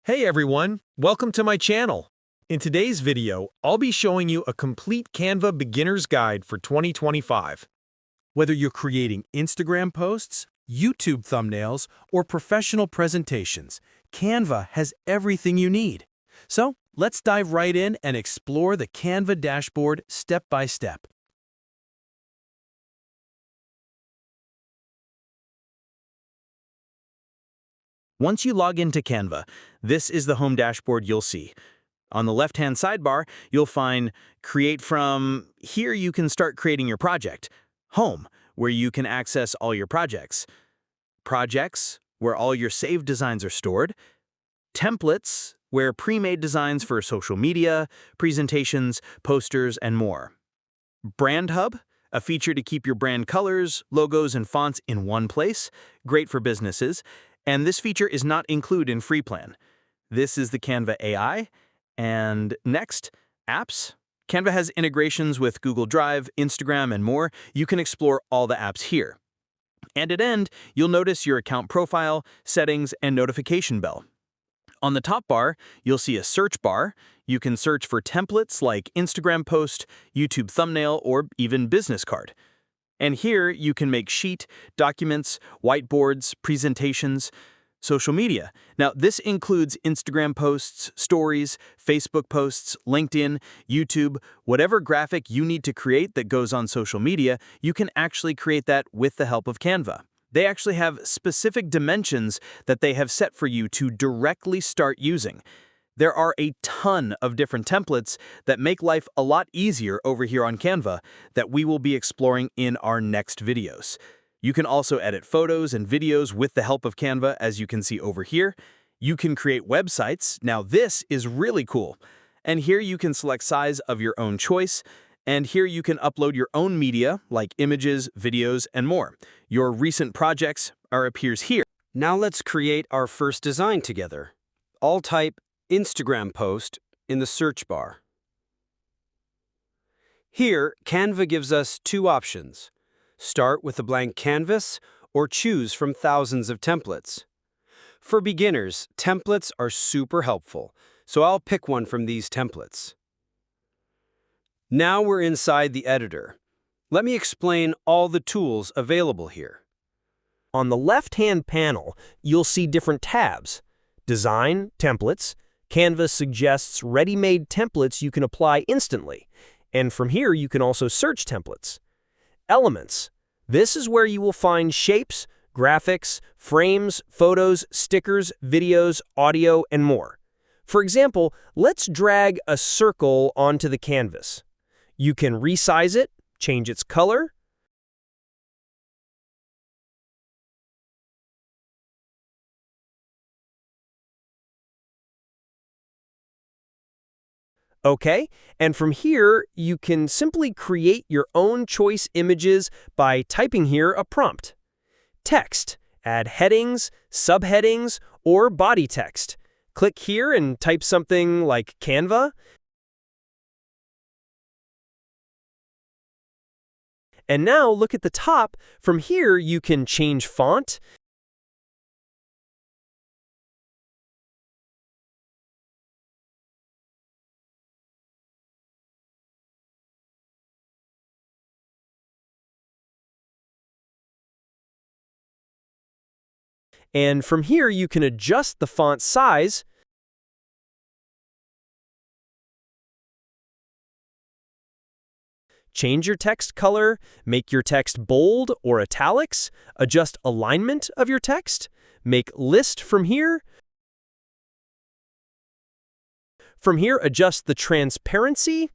Hey everyone, welcome to my channel. In today's video, I'll be showing you a complete Canva beginner's guide for 2025. Whether you're creating Instagram posts, YouTube thumbnails, or professional presentations, Canva has everything you need. So let's dive right in and explore the Canva dashboard step by step. Once you log into Canva, this is the home dashboard you'll see. On the left-hand sidebar, you'll find Create From. Here you can start creating your project. Home, where you can access all your projects. Projects, where all your saved designs are stored. Templates, where pre-made designs for social media, presentations, posters, and more. Brand Hub, a feature to keep your brand colors, logos, and fonts in one place, great for businesses. And this feature is not included in free plan. This is the Canva AI. And next, apps. Canva has integrations with Google Drive, Instagram, and more. You can explore all the apps here. And at end, you'll notice your account profile, settings, and notification bell. On the top bar, you'll see a search bar. You can search for templates like Instagram post, YouTube thumbnail, or even business card. And here you can make sheet, documents, whiteboards, presentations, social media. Now, this includes Instagram posts, stories, Facebook posts, LinkedIn, YouTube, whatever graphic you need to create that goes on social media, you can actually create that with the help of Canva. They actually have specific dimensions that they have set for you to directly start using. There are a ton of different templates that make life a lot easier over here on Canva that we will be exploring in our next videos. You can also edit photos and videos with the help of Canva, as you can see over here. You can create websites. Now this is really cool. And here you can select size of your own choice. And here you can upload your own media like images, videos, and more. Your recent projects appears here. Now let's create our first design together. I'll type Instagram post in the search bar. Here, Canva gives us two options. Start with a blank canvas or choose from thousands of templates. For beginners, templates are super helpful, so I'll pick one from these templates. Now we're inside the editor. Let me explain all the tools available here. On the left-hand panel, you'll see different tabs: Design, Templates. Canva suggests ready-made templates you can apply instantly. And from here, you can also search templates. Elements. This is where you will find shapes, graphics, frames, photos, stickers, videos, audio, and more. For example, let's drag a circle onto the canvas. You can resize it, change its color, Okay, and from here, you can simply create your own choice images by typing here a prompt. Text, add headings, subheadings, or body text. Click here and type something like Canva. And now look at the top. From here, you can change font, and from here, you can adjust the font size, change your text color, make your text bold or italics, adjust alignment of your text, make list from here. From here, adjust the transparency,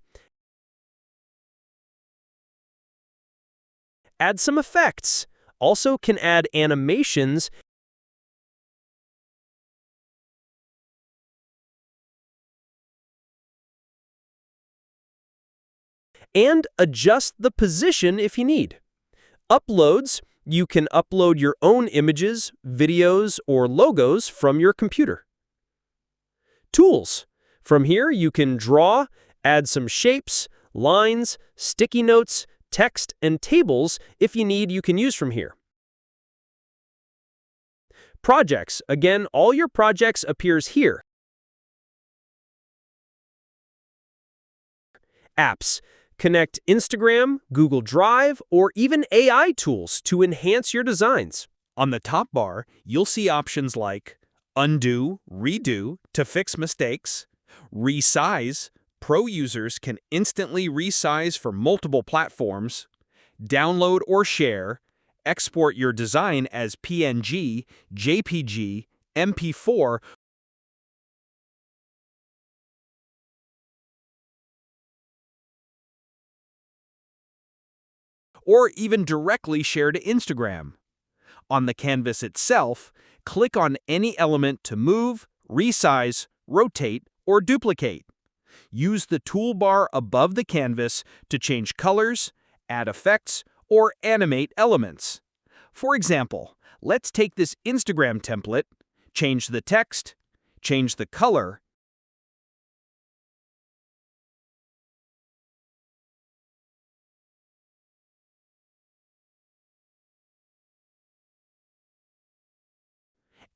add some effects. Also can add animations and adjust the position if you need. Uploads, you can upload your own images, videos, or logos from your computer. Tools. From here, you can draw, add some shapes, lines, sticky notes, text, and tables if you need you can use from here. Projects. Again, all your projects appears here. Apps. Connect Instagram, Google Drive, or even AI tools to enhance your designs. On the top bar, you'll see options like Undo, Redo to fix mistakes, Resize. Pro users can instantly resize for multiple platforms, Download or Share, export your design as PNG, JPG, MP4, or even directly share to Instagram. On the canvas itself, click on any element to move, resize, rotate, or duplicate. Use the toolbar above the canvas to change colors, add effects, or animate elements. For example, let's take this Instagram template, change the text, change the color,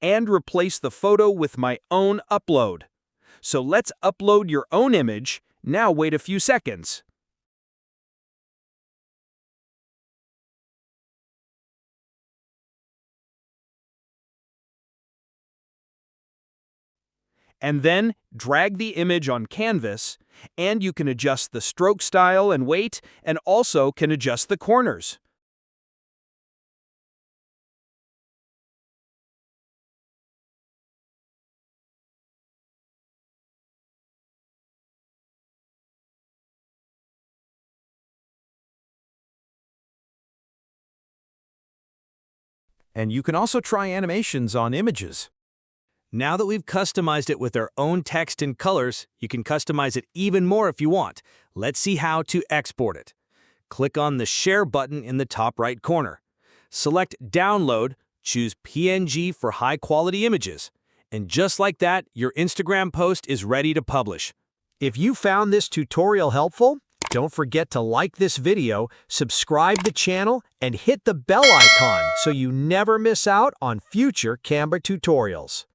and replace the photo with my own upload. So let's upload your own image. Now wait a few seconds. And then drag the image on canvas, and you can adjust the stroke style and weight, and also can adjust the corners. And you can also try animations on images. Now that we've customized it with our own text and colors, you can customize it even more if you want. Let's see how to export it. Click on the Share button in the top right corner. Select Download, choose PNG for high-quality images. And just like that, your Instagram post is ready to publish. If you found this tutorial helpful, don't forget to like this video, subscribe the channel, and hit the bell icon so you never miss out on future Canva tutorials.